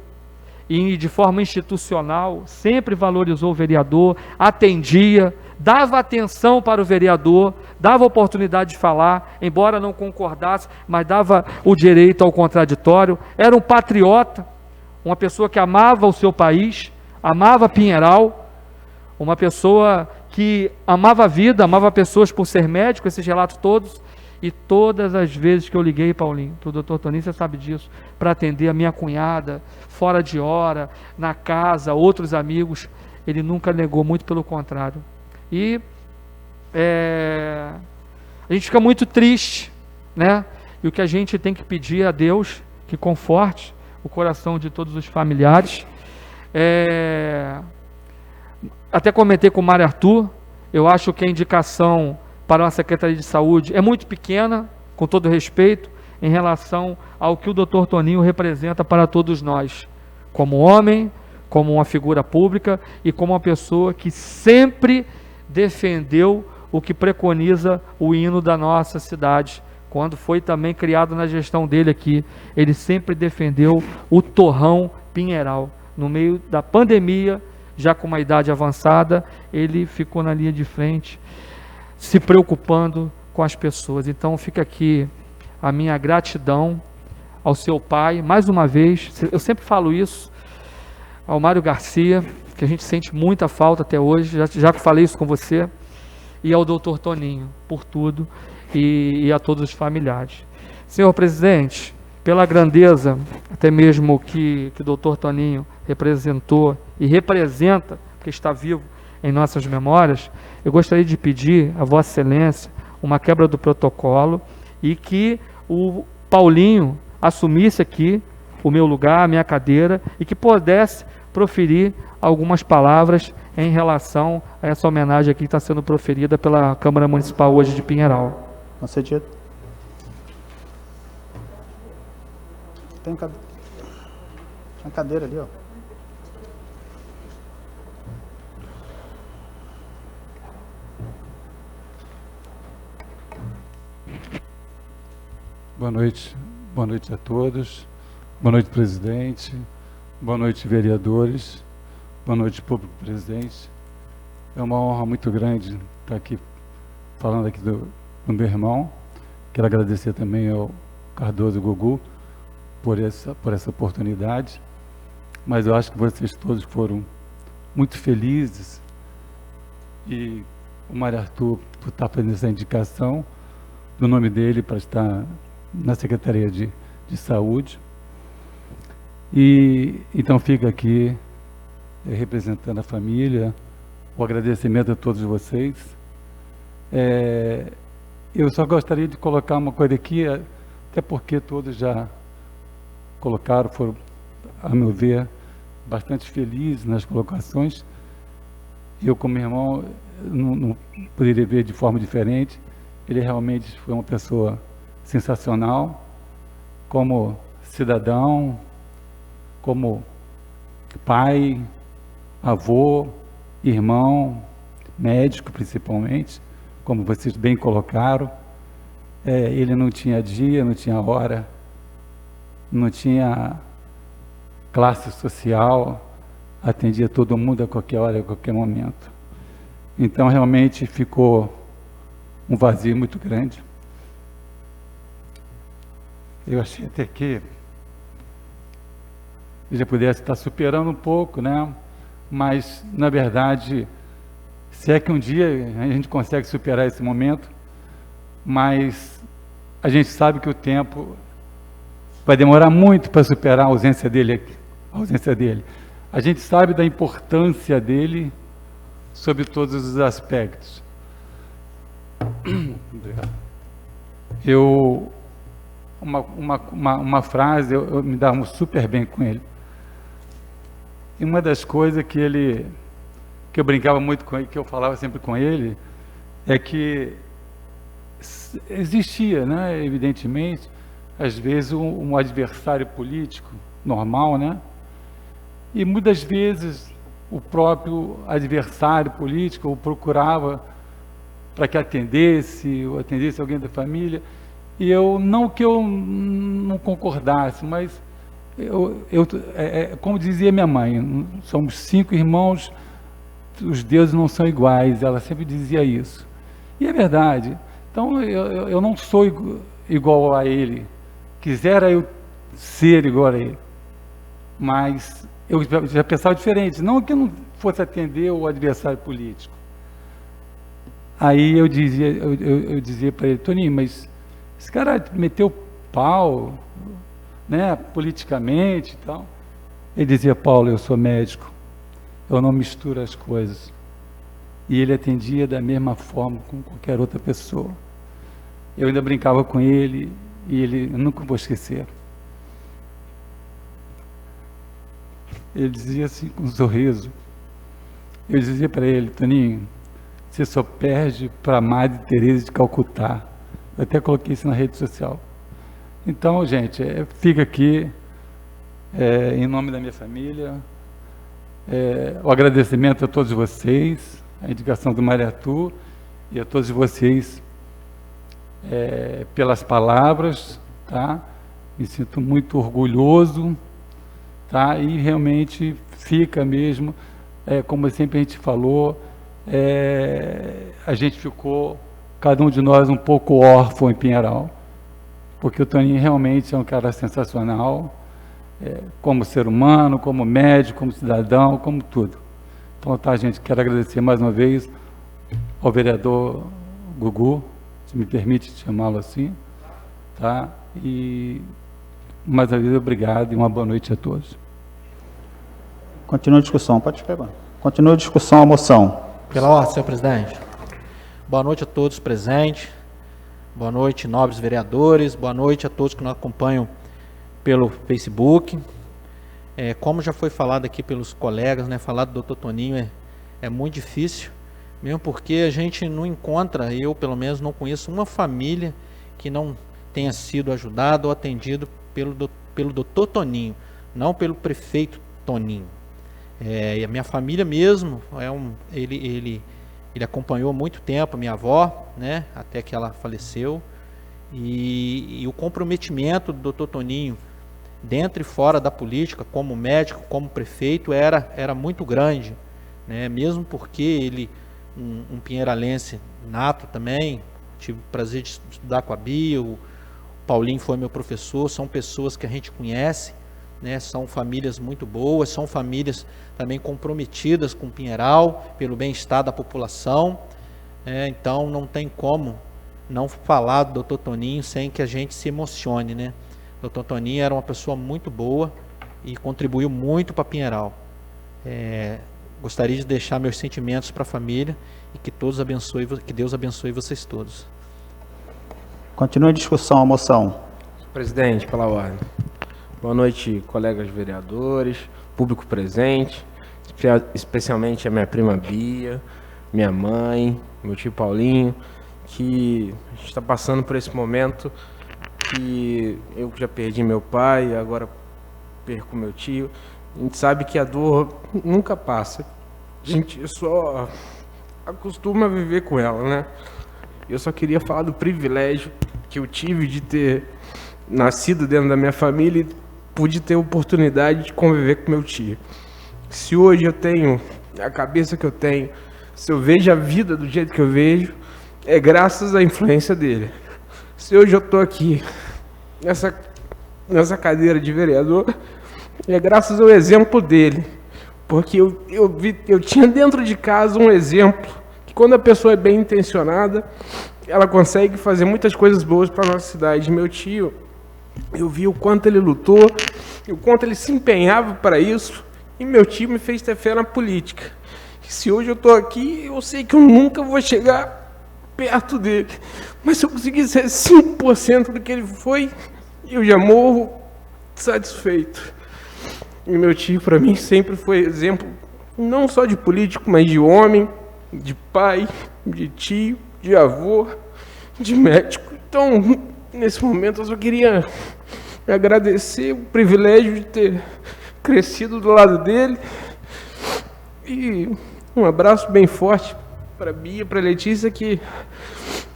e de forma institucional, sempre valorizou o vereador, atendia, dava atenção para o vereador, dava oportunidade de falar, embora não concordasse, mas dava o direito ao contraditório. Era um patriota, uma pessoa que amava o seu país, amava Pinheiral, uma pessoa que amava a vida, amava pessoas por ser médico, esses relatos todos. E todas as vezes que eu liguei, Paulinho, para o doutor Toninho, você sabe disso, para atender a minha cunhada, fora de hora, na casa, outros amigos, ele nunca negou, muito pelo contrário. E a gente fica muito triste, né? E o que a gente tem que pedir a Deus, que conforte o coração de todos os familiares. Até comentei com o Mário Arthur, eu acho que a indicação para uma Secretaria de Saúde é muito pequena, com todo respeito, em relação ao que o Dr. Toninho representa para todos nós, como homem, como uma figura pública e como uma pessoa que sempre defendeu o que preconiza o hino da nossa cidade. Quando foi também criado na gestão dele aqui, ele sempre defendeu o torrão Pinheiral. No meio da pandemia, já com uma idade avançada, ele ficou na linha de frente, se preocupando com as pessoas. Então fica aqui a minha gratidão ao seu pai, mais uma vez, eu sempre falo isso, ao Mário Garcia, que a gente sente muita falta até hoje, já que falei isso com você, e ao doutor Toninho, por tudo, e a todos os familiares. Senhor presidente, pela grandeza, até mesmo que o doutor Toninho representou e representa, porque está vivo em nossas memórias, eu gostaria de pedir a Vossa Excelência uma quebra do protocolo e que o Paulinho assumisse aqui o meu lugar, a minha cadeira, e que pudesse proferir algumas palavras em relação a essa homenagem aqui que está sendo proferida pela Câmara Municipal hoje de Pinheiral. Concedido. Tem uma cadeira ali, ó. Boa noite a todos, boa noite presidente, boa noite vereadores, boa noite público presente. É uma honra muito grande estar aqui falando aqui do meu irmão. Quero agradecer também ao Cardoso Gugu por essa oportunidade, mas eu acho que vocês todos foram muito felizes e o Mário Arthur por estar fazendo essa indicação do nome dele para estar na Secretaria de Saúde. E então fica aqui representando a família, o agradecimento a todos vocês. Eu só gostaria de colocar uma coisa aqui, até porque todos já colocaram, foram, a meu ver, bastante felizes nas colocações. Eu, como irmão, não poderia ver de forma diferente. Ele realmente foi uma pessoa sensacional, como cidadão, como pai, avô, irmão, médico principalmente, como vocês bem colocaram. Ele não tinha dia, não tinha hora, não tinha classe social, atendia todo mundo a qualquer hora, a qualquer momento. Então realmente ficou um vazio muito grande. Eu achei até que ele já pudesse estar superando um pouco, né? Mas, na verdade, Se é que um dia a gente consegue superar esse momento, mas a gente sabe que o tempo vai demorar muito para superar a ausência dele. A gente sabe da importância dele sobre todos os aspectos. Uma frase, eu me dava super bem com ele. E uma das coisas que eu brincava muito com ele, que eu falava sempre com ele, é que existia, né, evidentemente, às vezes um adversário político normal, né? E muitas vezes o próprio adversário político o procurava para que atendesse, ou atendesse alguém da família. E não que eu não concordasse, mas como dizia minha mãe, somos 5 irmãos, os deuses não são iguais, ela sempre dizia isso. E é verdade. Então eu não sou igual a ele, quisera eu ser igual a ele, mas eu já pensava diferente, não que eu não fosse atender o adversário político. Aí eu dizia para ele, Toninho, mas esse cara meteu pau, né, politicamente e tal. Ele dizia, Paulo, eu sou médico, eu não misturo as coisas. E ele atendia da mesma forma com qualquer outra pessoa. Eu ainda brincava com ele, e eu nunca vou esquecer. Ele dizia assim, com um sorriso, eu dizia para ele, Toninho, você só perde para a Madre Teresa de Calcutá. Eu até coloquei isso na rede social. Então, gente, fica aqui, em nome da minha família, o agradecimento a todos vocês, a indicação do Mariatu, e a todos vocês pelas palavras, tá? Me sinto muito orgulhoso, tá? E realmente fica mesmo, como sempre a gente falou, a gente ficou, cada um de nós, um pouco órfão em Pinheiral, porque o Toninho realmente é um cara sensacional, como ser humano, como médico, como cidadão, como tudo. Então, tá, gente, quero agradecer mais uma vez ao vereador Gugu, se me permite chamá-lo assim, tá? E mais uma vez, obrigado e uma boa noite a todos. Continua a discussão, pode pegar. Continua a discussão, a moção. Pela ordem, senhor presidente. Boa noite a todos presentes. Boa noite, nobres vereadores. Boa noite a todos que nos acompanham pelo Facebook. Como já foi falado aqui pelos colegas, né, falar do Dr. Toninho é muito difícil, mesmo porque a gente não encontra, eu pelo menos não conheço uma família que não tenha sido ajudada ou atendido pelo Dr. Toninho, não pelo prefeito Toninho. E a minha família mesmo, ele acompanhou há muito tempo a minha avó, né, até que ela faleceu, e o comprometimento do Dr. Toninho, dentro e fora da política, como médico, como prefeito, era muito grande, né, mesmo porque ele, um pinheiralense nato também, tive o prazer de estudar com a Bia, o Paulinho foi meu professor, são pessoas que a gente conhece, né, são famílias muito boas, são famílias também comprometidas com Pinheiral, pelo bem-estar da população, então não tem como não falar do Dr. Toninho sem que a gente se emocione, né? O Dr. Toninho era uma pessoa muito boa e contribuiu muito para Pinheiral. Gostaria de deixar meus sentimentos para a família e que Deus abençoe vocês todos. Continua a discussão, a moção. Presidente, pela ordem. Boa noite, colegas vereadores, público presente, especialmente a minha prima Bia, minha mãe, meu tio Paulinho, que a gente está passando por esse momento que eu já perdi meu pai e agora perco meu tio. A gente sabe que a dor nunca passa. A gente só acostuma a viver com ela, né? Eu só queria falar do privilégio que eu tive de ter nascido dentro da minha família e pude ter a oportunidade de conviver com meu tio. Se hoje eu tenho a cabeça que eu tenho, se eu vejo a vida do jeito que eu vejo, é graças à influência dele. Se hoje eu estou aqui nessa cadeira de vereador, é graças ao exemplo dele, porque eu tinha dentro de casa um exemplo quando a pessoa é bem intencionada, ela consegue fazer muitas coisas boas para a nossa cidade. Meu tio, eu vi o quanto ele lutou, o quanto ele se empenhava para isso, e meu tio me fez ter fé na política. E se hoje eu estou aqui, eu sei que eu nunca vou chegar perto dele, mas se eu conseguir ser 5% do que ele foi, eu já morro satisfeito. E meu tio, para mim, sempre foi exemplo, não só de político, mas de homem, de pai, de tio, de avô, de médico. Então, nesse momento, eu só queria agradecer o privilégio de ter crescido do lado dele. E um abraço bem forte para a Bia, para a Letícia, que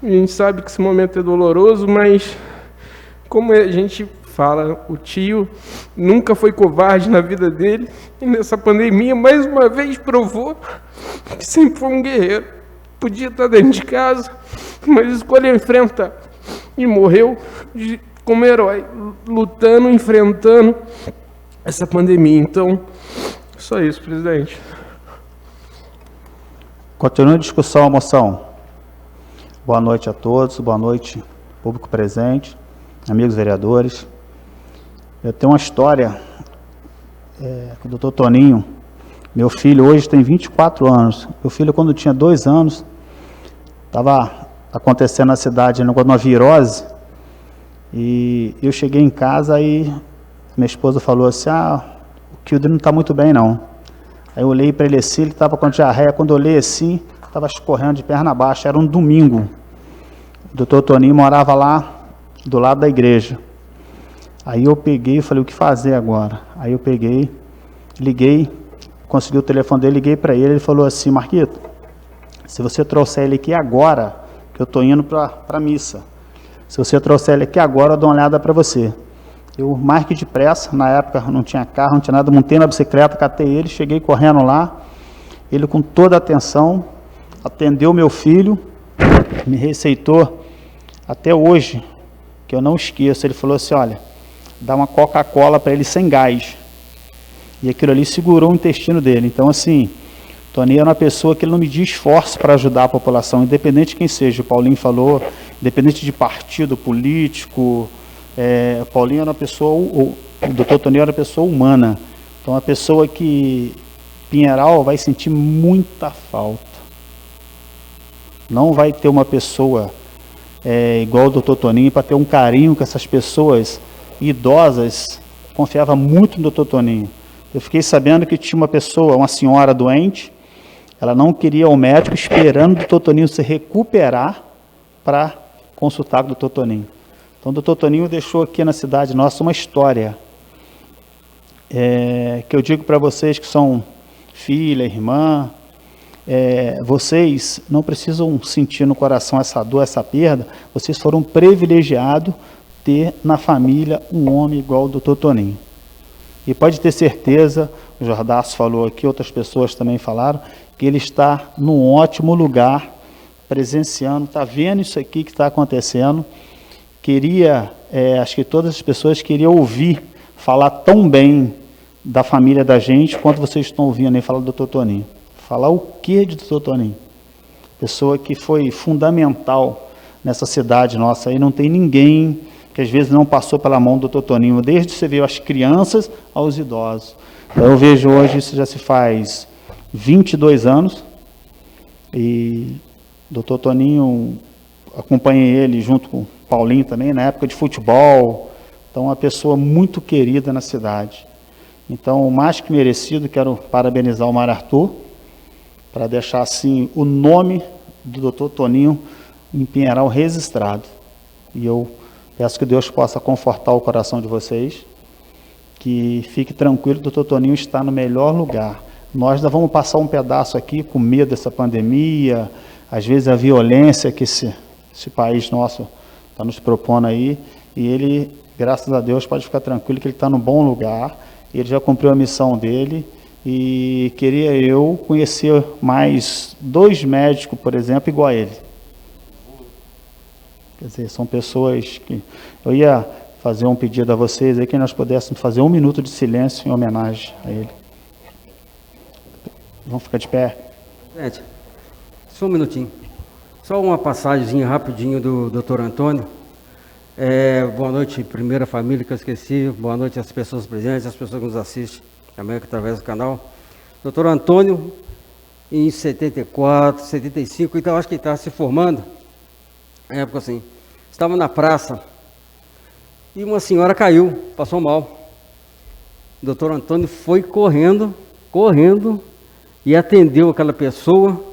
a gente sabe que esse momento é doloroso, mas como a gente fala, o tio nunca foi covarde na vida dele, e nessa pandemia, mais uma vez, provou que sempre foi um guerreiro. Podia estar dentro de casa, mas escolheu enfrentar. E morreu como herói, lutando, enfrentando essa pandemia. Então, só isso, presidente. Continua a discussão, a moção. Boa noite a todos, boa noite, público presente, amigos vereadores. Eu tenho uma história com o doutor Toninho. Meu filho hoje tem 24 anos. Meu filho, quando tinha 2 anos, estava acontecendo na cidade um negócio de uma virose, e eu cheguei em casa e minha esposa falou assim, o Kilder não está muito bem não. Aí eu olhei para ele assim, ele estava com diarreia, quando eu olhei assim, estava escorrendo de perna baixa, era um domingo. O doutor Toninho morava lá, do lado da igreja. Aí eu peguei e falei, o que fazer agora? Aí eu peguei, liguei, consegui o telefone dele, liguei para ele, ele falou assim, Marquito, se você trouxer ele aqui agora, que eu estou indo para a missa, se você trouxer ele aqui agora, eu dou uma olhada para você. Eu, mais que depressa, na época não tinha carro, não tinha nada, montei na bicicleta, catei ele, cheguei correndo lá, ele com toda a atenção, atendeu meu filho, me receitou, até hoje, que eu não esqueço, ele falou assim, olha, dá uma Coca-Cola para ele sem gás, e aquilo ali segurou o intestino dele. Então assim, Toninho era uma pessoa que ele não media esforço para ajudar a população, independente de quem seja, o Paulinho falou, independente de partido político, o Paulinho era uma pessoa, o doutor Toninho era uma pessoa humana, então uma pessoa que Pinheiral vai sentir muita falta. Não vai ter uma pessoa igual o doutor Toninho para ter um carinho com essas pessoas idosas. Confiava muito no doutor Toninho. Eu fiquei sabendo que tinha uma pessoa, uma senhora doente, ela não queria o médico, esperando o doutor Toninho se recuperar para consultar com o doutor Toninho. Então o doutor Toninho deixou aqui na cidade nossa uma história, que eu digo para vocês que são filha, irmã, vocês não precisam sentir no coração essa dor, essa perda, vocês foram privilegiados ter na família um homem igual o doutor Toninho. E pode ter certeza, o Jordaço falou aqui, outras pessoas também falaram, que ele está num ótimo lugar, presenciando, está vendo isso aqui que está acontecendo. Queria, acho que todas as pessoas queriam ouvir falar tão bem da família da gente, quanto vocês estão ouvindo aí falar do doutor Toninho. Falar o que de doutor Toninho? Pessoa que foi fundamental nessa cidade nossa, aí não tem ninguém que às vezes não passou pela mão do doutor Toninho, desde você vê as crianças aos idosos. Então, eu vejo hoje, isso já se faz 22 anos, e o doutor Toninho, acompanhei ele junto com o Paulinho também, na época de futebol, então uma pessoa muito querida na cidade. Então, mais que merecido, quero parabenizar o Mário Arthur, para deixar assim o nome do doutor Toninho em Pinheiral registrado. E eu peço que Deus possa confortar o coração de vocês, que fique tranquilo, o doutor Toninho está no melhor lugar. Nós ainda vamos passar um pedaço aqui com medo dessa pandemia, às vezes a violência que esse país nosso está nos propondo aí, e ele, graças a Deus, pode ficar tranquilo que ele está no bom lugar, ele já cumpriu a missão dele, e queria eu conhecer mais 2 médicos, por exemplo, igual a ele. Quer dizer, são pessoas que... Eu ia fazer um pedido a vocês aí, que nós pudéssemos fazer 1 minuto de silêncio em homenagem a ele. Vamos ficar de pé. Gente, Só um minutinho. Só uma passagem rapidinho do Dr. Antônio. Boa noite, primeira família que eu esqueci. Boa noite às pessoas presentes, às pessoas que nos assistem também através do canal. Dr. Antônio, em 74, 75, então acho que ele estava se formando. Na época assim, estava na praça e uma senhora caiu, passou mal. O doutor Antônio foi correndo e atendeu aquela pessoa.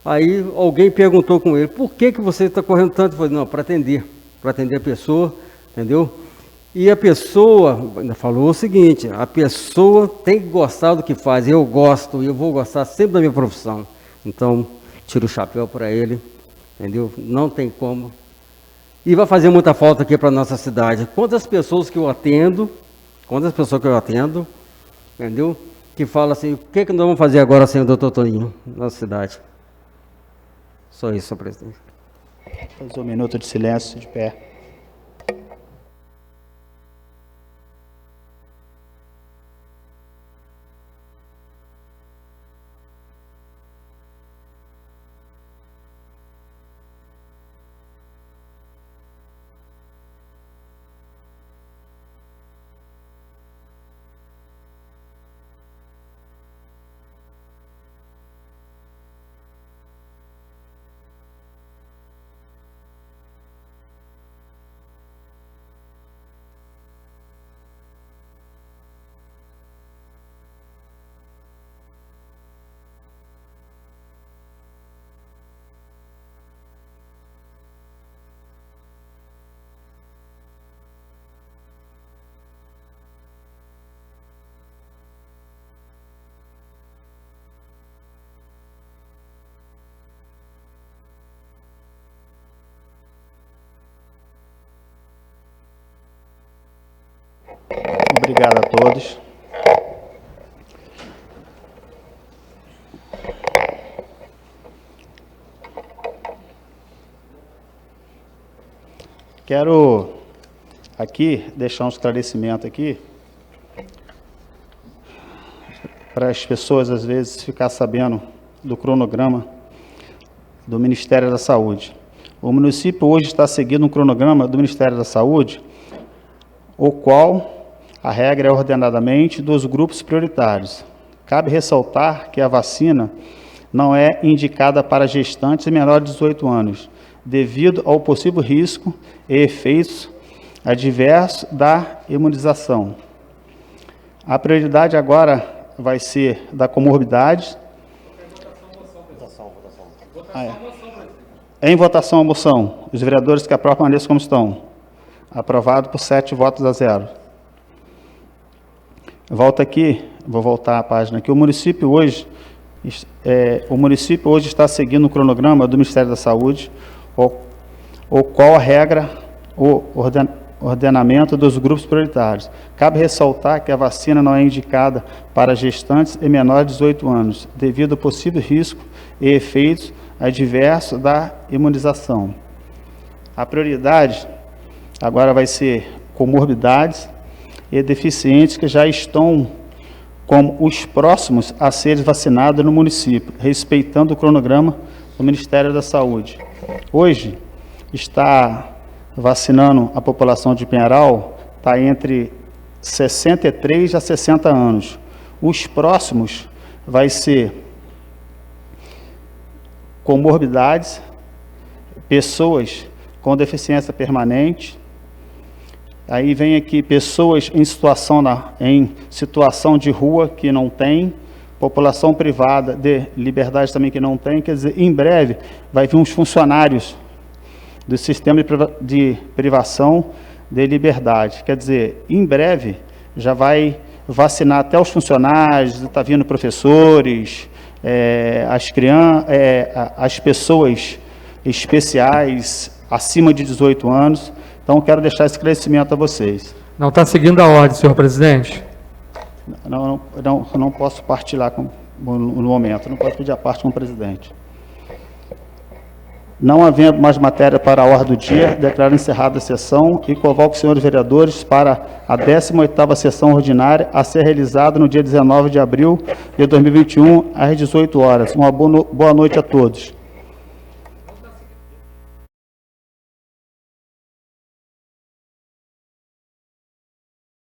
Aí alguém perguntou com ele, por que você está correndo tanto? Ele falou, não, para atender a pessoa, entendeu? E a pessoa ainda falou o seguinte, a pessoa tem que gostar do que faz, eu gosto, e eu vou gostar sempre da minha profissão. Então, tiro o chapéu para ele, entendeu? Não tem como. E vai fazer muita falta aqui para a nossa cidade. Quantas pessoas que eu atendo, entendeu? Que falam assim, o que nós vamos fazer agora sem o doutor Toninho na nossa cidade? Só isso, senhor presidente. Fazer um minuto de silêncio, de pé. Obrigado a todos. Quero aqui deixar um esclarecimento aqui para as pessoas às vezes ficar sabendo do cronograma do Ministério da Saúde. O município hoje está seguindo um cronograma do Ministério da Saúde, o qual a regra é ordenadamente dos grupos prioritários. Cabe ressaltar que a vacina não é indicada para gestantes e menores de 18 anos, devido ao possível risco e efeitos adversos da imunização. A prioridade agora vai ser da comorbidade. Em votação a moção, os vereadores que aprovam permaneçam como estão. Aprovado por 7 votos a 0. Volta aqui, vou voltar à página aqui. O município hoje está seguindo o cronograma do Ministério da Saúde, o qual a regra o ordenamento dos grupos prioritários. Cabe ressaltar que a vacina não é indicada para gestantes e menores de 18 anos, devido ao possível risco e efeitos adversos da imunização. A prioridade agora vai ser comorbidades e deficientes que já estão como os próximos a serem vacinados no município, respeitando o cronograma do Ministério da Saúde. Hoje, está vacinando a população de Pinheiral, está entre 63 a 60 anos. Os próximos vai ser comorbidades, pessoas com deficiência permanente. Aí vem aqui pessoas em situação de rua que não tem, população privada de liberdade também que não tem. Quer dizer, em breve vai vir uns funcionários do sistema de privação de liberdade. Quer dizer, em breve já vai vacinar até os funcionários, está vindo professores, as pessoas especiais acima de 18 anos. Então, quero deixar esse esclarecimento a vocês. Não está seguindo a ordem, senhor presidente? Não posso partilhar no momento, não posso pedir a parte com o presidente. Não havendo mais matéria para a ordem do dia, declaro encerrada a sessão e convoco os senhores vereadores para a 18ª sessão ordinária a ser realizada no dia 19 de abril de 2021, às 18 horas. Uma boa noite a todos.